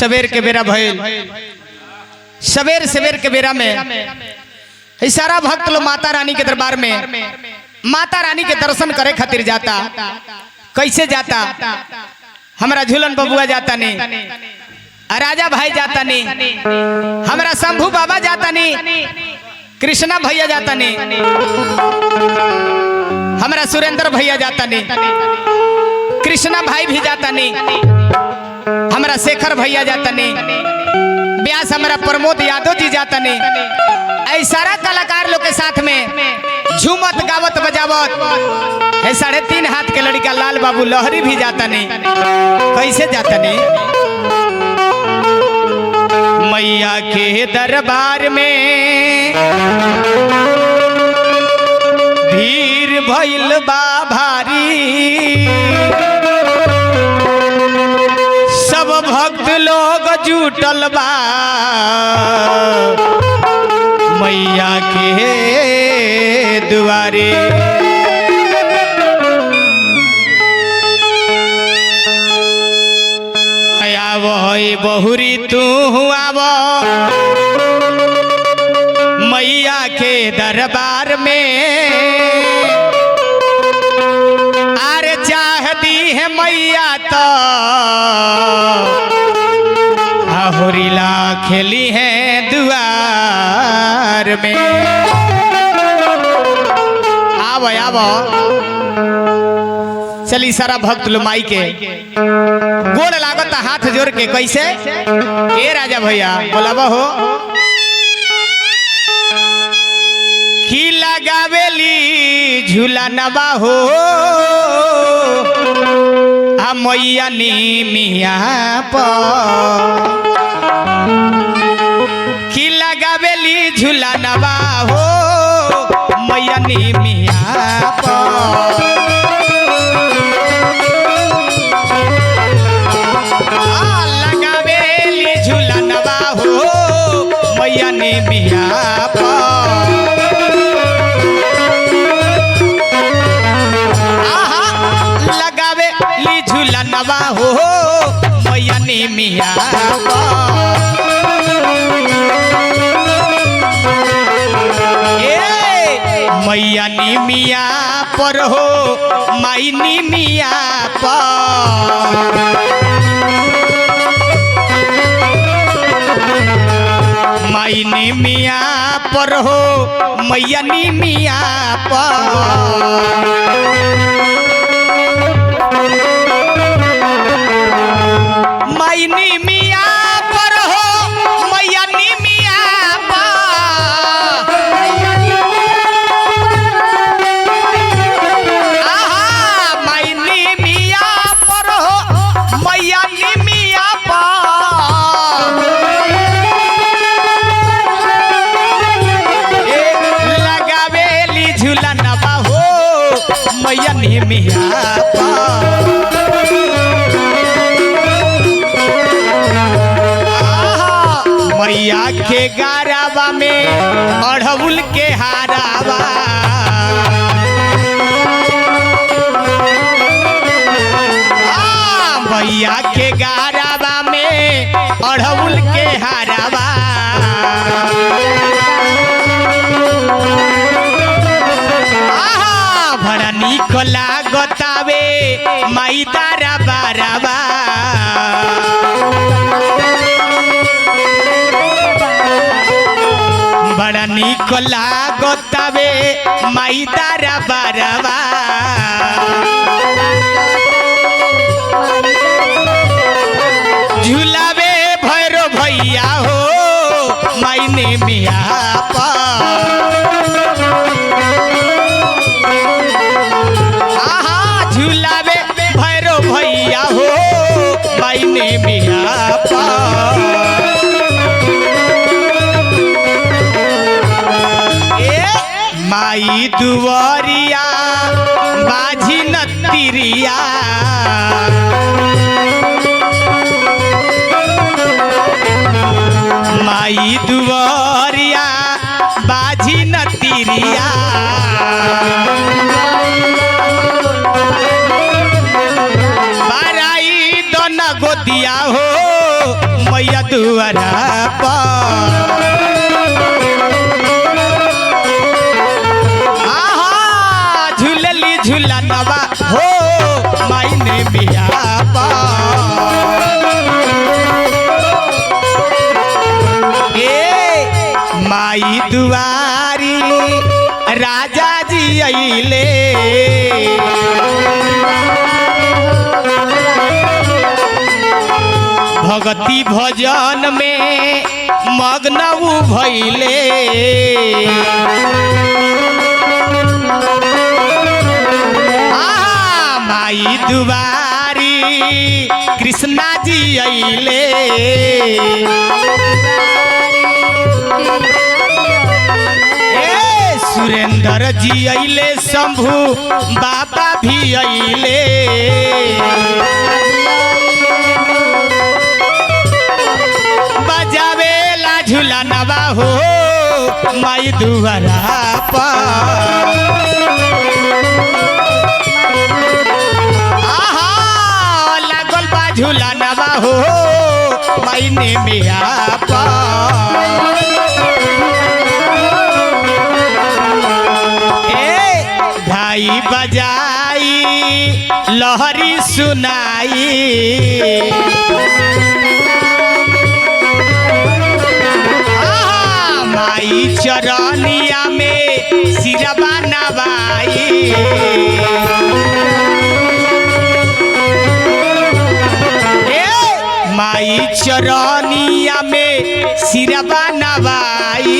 सवेर के बेरा भइल सवेर के बेरा में सारा भक्त लोग माता रानी के दरबार में माता रानी के दर्शन करे खातिर जाता। कैसे जाता? हमारा झूलन बबुआ जाता नहीं, राजा भाई जाता नहीं, हमारा शंभू बाबा जाता नहीं, कृष्णा भैया जाता नहीं, हमारा सुरेंद्र भैया जाता नहीं, कृष्णा भाई भी जाता नहीं, हमारा शेखर भैया जाता नहीं, व्यास हमारा प्रमोद यादव जी जाता नहीं। ऐसा सारा कलाकार लोग के साथ में झूमत गावत बजावत है 3.5 हाथ के लड़का लाल बाबू लहरी भी जाता नहीं। कैसे जाता नहीं? मैया के दरबार में भीड़ भइल बा भारी, सब भक्त लोग जुटल बा मैया के दुआरे। आवो बहुरी तू आव मैया के दरबार में, अरे चाहती है मैया तो होरीला खेली है दुआर में। आवो आवो चली सारा भक्त लो माई के गोड़ लागत हाथ जोड़ के। कैसे? ए राजा भैया बोलाबा हो की लगावेली झूला नबा हो मैया नी मिया की लगावेली झूला नबा हो मैया नी मिया लगावेली झूला नबा हो मैया नी मिया नवा हो मैया नी मिया मैया नी मिया पर हो माई नी मिया पर माई नी मिया पर हो मैया नी मिया पर माई नी मिया पर हो मैया नी मिया माई नी मिया पर हो मैया नी मिया लगावेली झूला नबा हो मैया नी मिया मैया के गारावा में अड़हुल के हारावा मैया के गारावा में अड़हुल के हारावा बड़ा निक लागतावे माई तारा बारावा बड़ा निक लागतावे माई तारा बारावा झूलावे भैरो भैया हो माई ने मिया झूलावे भैरो भैया हो माई ने मिया माई दुआरिया बाजी नतिरिया माई दुआरिया बाजी नतिरिया बाराई दोना गोदिया हो मैया दुआरा पर आहा झूलली झूलनवा हो मायने मिया माई दुआरी राजा जी अइले भगति भजन में मग्न भइले माई दुआरी कृष्णा जी अइले सुरेंद्र जी अइले शंभू बाबा भी अइले बजावेला झूलनवा हो माई दुआरा पर आहा लागल बा झूलनवा हो मायने मिया गाई बजाई लहरी सुनाई माई चरनिया में सिरबा नवाई माई चरनिया में सिरबा नवाई